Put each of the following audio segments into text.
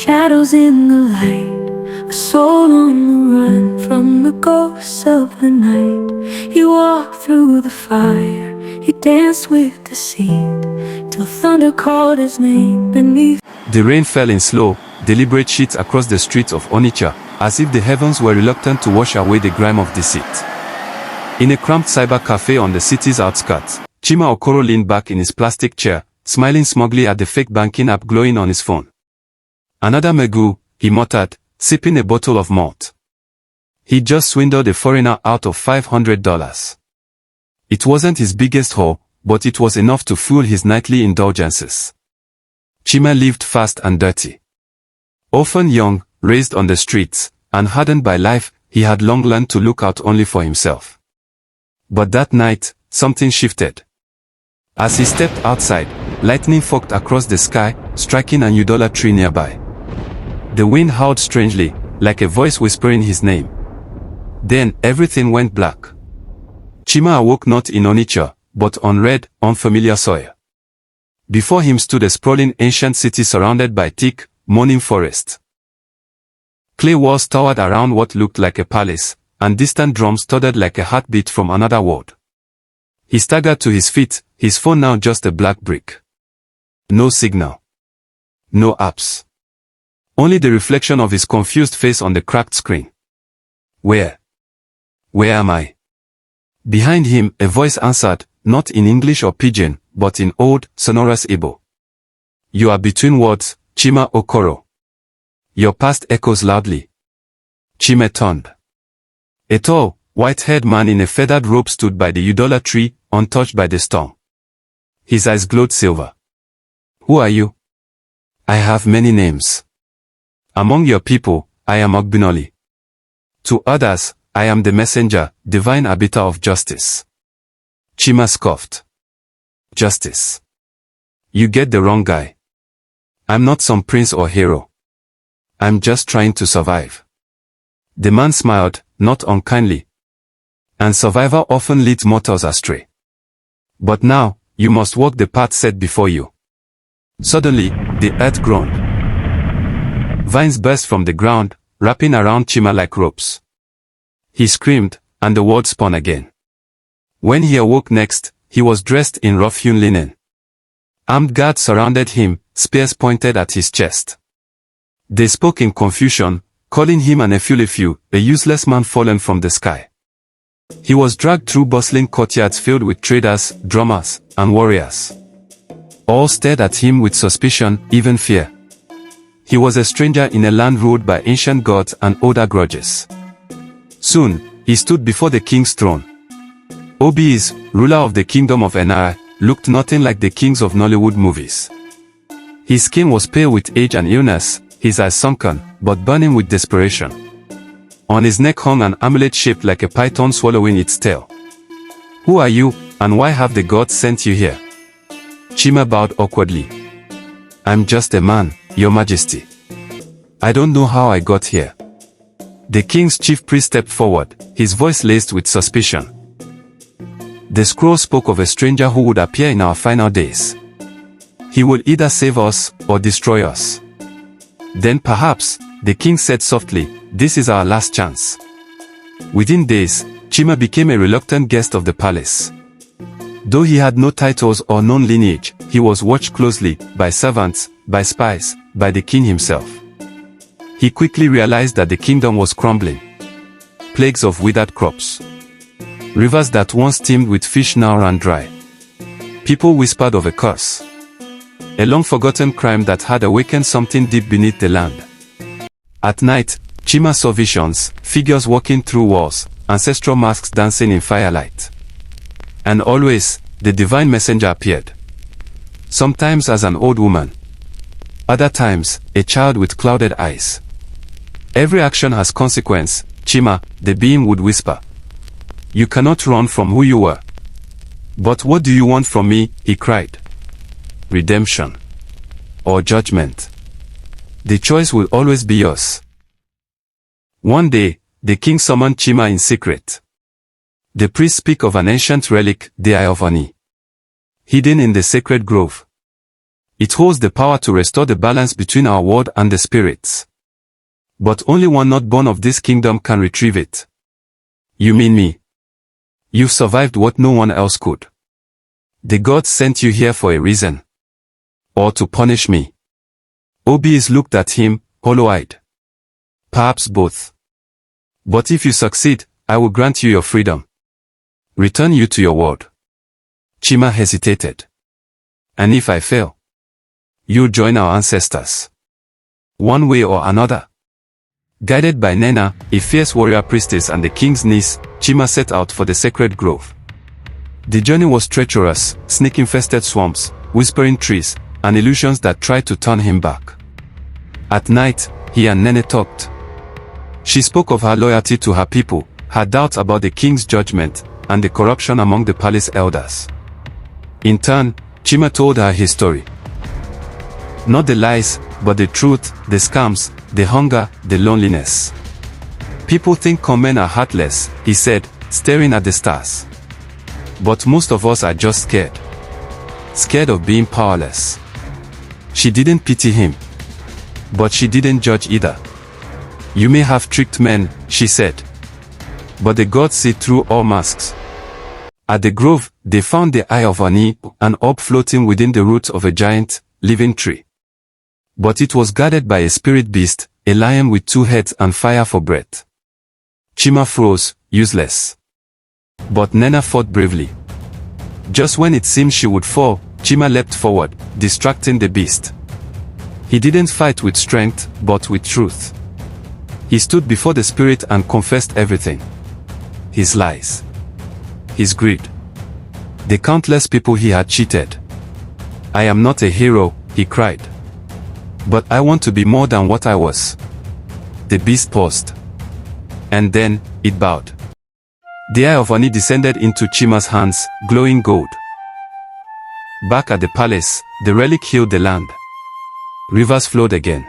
Shadows in the light, a soul on the run from the ghosts of the night. He walked through the fire, he danced with deceit, till thunder called his name beneath. The rain fell in slow, deliberate sheets across the streets of Onitsha, as if the heavens were reluctant to wash away the grime of deceit. In a cramped cyber cafe on the city's outskirts, Chima Okoro leaned back in his plastic chair, smiling smugly at the fake banking app glowing on his phone. Another Megu, he muttered, sipping a bottle of malt. He just swindled a foreigner out of $500. It wasn't his biggest haul, but it was enough to fuel his nightly indulgences. Chima lived fast and dirty. Often young, raised on the streets, and hardened by life, he had long learned to look out only for himself. But that night, something shifted. As he stepped outside, lightning forked across the sky, striking an Udola tree nearby. The wind howled strangely, like a voice whispering his name. Then, everything went black. Chima awoke not in Onitsha, but on red, unfamiliar soil. Before him stood a sprawling ancient city surrounded by thick, moaning forest. Clay walls towered around what looked like a palace, and distant drums thudded like a heartbeat from another world. He staggered to his feet, his phone now just a black brick. No signal. No apps. Only the reflection of his confused face on the cracked screen. Where am I? Behind him, a voice answered, not in English or Pidgin, but in old, sonorous Igbo. You are between words, Chima Okoro. Your past echoes loudly. Chima turned. A tall, white-haired man in a feathered robe stood by the Udola tree, untouched by the storm. His eyes glowed silver. Who are you? I have many names. Among your people, I am Ogbinoli. To others, I am the messenger, divine arbiter of justice. Chima scoffed. Justice. You get the wrong guy. I'm not some prince or hero. I'm just trying to survive. The man smiled, not unkindly. And survival often leads mortals astray. But now, you must walk the path set before you. Suddenly, the earth groaned. Vines burst from the ground, wrapping around Chima like ropes. He screamed, and the world spun again. When he awoke next, he was dressed in rough-hewn linen. Armed guards surrounded him, spears pointed at his chest. They spoke in confusion, calling him an efulefu, a useless man fallen from the sky. He was dragged through bustling courtyards filled with traders, drummers, and warriors. All stared at him with suspicion, even fear. He was a stranger in a land ruled by ancient gods and older grudges. Soon, he stood before the king's throne. Obi's, ruler of the kingdom of Enara, looked nothing like the kings of Nollywood movies. His skin was pale with age and illness, his eyes sunken, but burning with desperation. On his neck hung an amulet shaped like a python swallowing its tail. Who are you, and why have the gods sent you here? Chima bowed awkwardly. I'm just a man, your majesty. I don't know how I got here. The king's chief priest stepped forward, his voice laced with suspicion. The scroll spoke of a stranger who would appear in our final days. He would either save us, or destroy us. Then perhaps, the king said softly, this is our last chance. Within days, Chima became a reluctant guest of the palace. Though he had no titles or known lineage, he was watched closely, by servants, by spies, by the king himself. He quickly realized that the kingdom was crumbling. Plagues of withered crops. Rivers that once teemed with fish now ran dry. People whispered of a curse. A long-forgotten crime that had awakened something deep beneath the land. At night, Chima saw visions, figures walking through walls, ancestral masks dancing in firelight. And always, the divine messenger appeared. Sometimes as an old woman. Other times, a child with clouded eyes. Every action has consequence, Chima, the being would whisper. You cannot run from who you were. But what do you want from me? He cried. Redemption. Or judgment. The choice will always be yours. One day, the king summoned Chima in secret. The priests speak of an ancient relic, the Eye of Oni. Hidden in the sacred grove. It holds the power to restore the balance between our world and the spirits. But only one not born of this kingdom can retrieve it. You mean me? You've survived what no one else could. The gods sent you here for a reason. Or to punish me. Obi's looked at him, hollow-eyed. Perhaps both. But if you succeed, I will grant you your freedom. Return you to your world. Chima hesitated. And if I fail? You'll join our ancestors. One way or another. Guided by Nena, a fierce warrior priestess and the king's niece, Chima set out for the sacred grove. The journey was treacherous, snake-infested swamps, whispering trees, and illusions that tried to turn him back. At night, he and Nene talked. She spoke of her loyalty to her people, her doubts about the king's judgment, and the corruption among the palace elders. In turn, Chima told her his story. Not the lies, but the truth, the scams, the hunger, the loneliness. People think Komen are heartless, he said, staring at the stars. But most of us are just scared. Scared of being powerless. She didn't pity him. But she didn't judge either. You may have tricked men, she said. But the gods see through all masks. At the grove, they found the eye of Ani, an orb floating within the roots of a giant, living tree. But it was guarded by a spirit beast, a lion with 2 heads and fire for breath. Chima froze, useless. But Nena fought bravely. Just when it seemed she would fall, Chima leapt forward, distracting the beast. He didn't fight with strength, but with truth. He stood before the spirit and confessed everything. His lies. His greed. The countless people he had cheated. I am not a hero, he cried. But I want to be more than what I was. The beast paused. And then, it bowed. The eye of Ani descended into Chima's hands, glowing gold. Back at the palace, the relic healed the land. Rivers flowed again.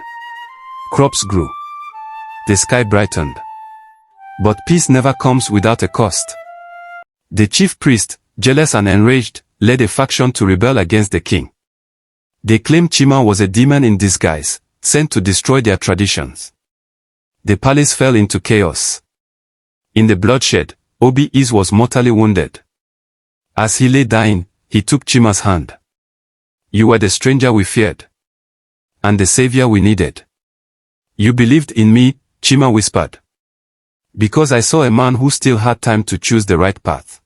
Crops grew. The sky brightened. But peace never comes without a cost. The chief priest, jealous and enraged, led a faction to rebel against the king. They claimed Chima was a demon in disguise, sent to destroy their traditions. The palace fell into chaos. In the bloodshed, Obi was mortally wounded. As he lay dying, he took Chima's hand. You were the stranger we feared. And the savior we needed. You believed in me, Chima whispered. Because I saw a man who still had time to choose the right path.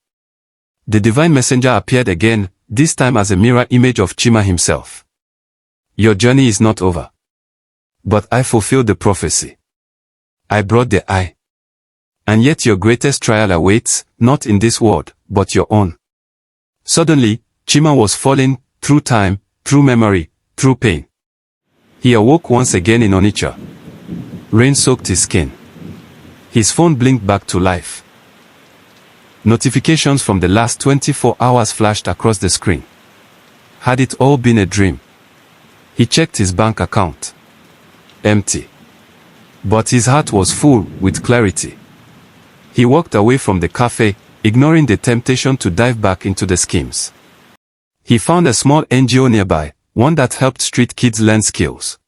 The divine messenger appeared again, this time as a mirror image of Chima himself. Your journey is not over. But I fulfilled the prophecy. I brought the eye. And yet your greatest trial awaits, not in this world, but your own. Suddenly, Chima was falling, through time, through memory, through pain. He awoke once again in Onitsha. Rain soaked his skin. His phone blinked back to life. Notifications from the last 24 hours flashed across the screen. Had it all been a dream? He checked his bank account. Empty. But his heart was full, with clarity. He walked away from the cafe, ignoring the temptation to dive back into the schemes. He found a small NGO nearby, one that helped street kids learn skills.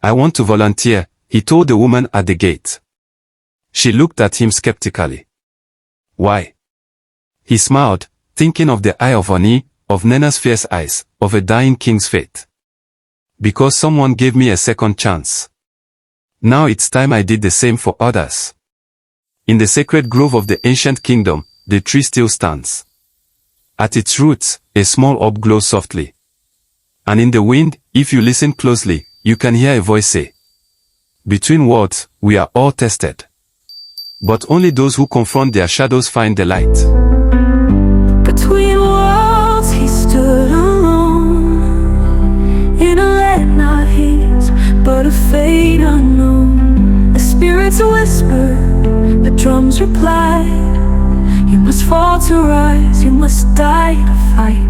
I want to volunteer, he told the woman at the gate. She looked at him skeptically. Why? He smiled, thinking of the eye of Ani, of Nena's fierce eyes, of a dying king's fate. Because someone gave me a second chance. Now it's time I did the same for others. In the sacred grove of the ancient kingdom, the tree still stands. At its roots, a small orb glows softly. And in the wind, if you listen closely, you can hear a voice say, between worlds, we are all tested. But only those who confront their shadows find the light. Between worlds he stood alone, in a land not his, but a fate unknown. The spirits whispered, the drums replied, you must fall to rise, you must die to fight.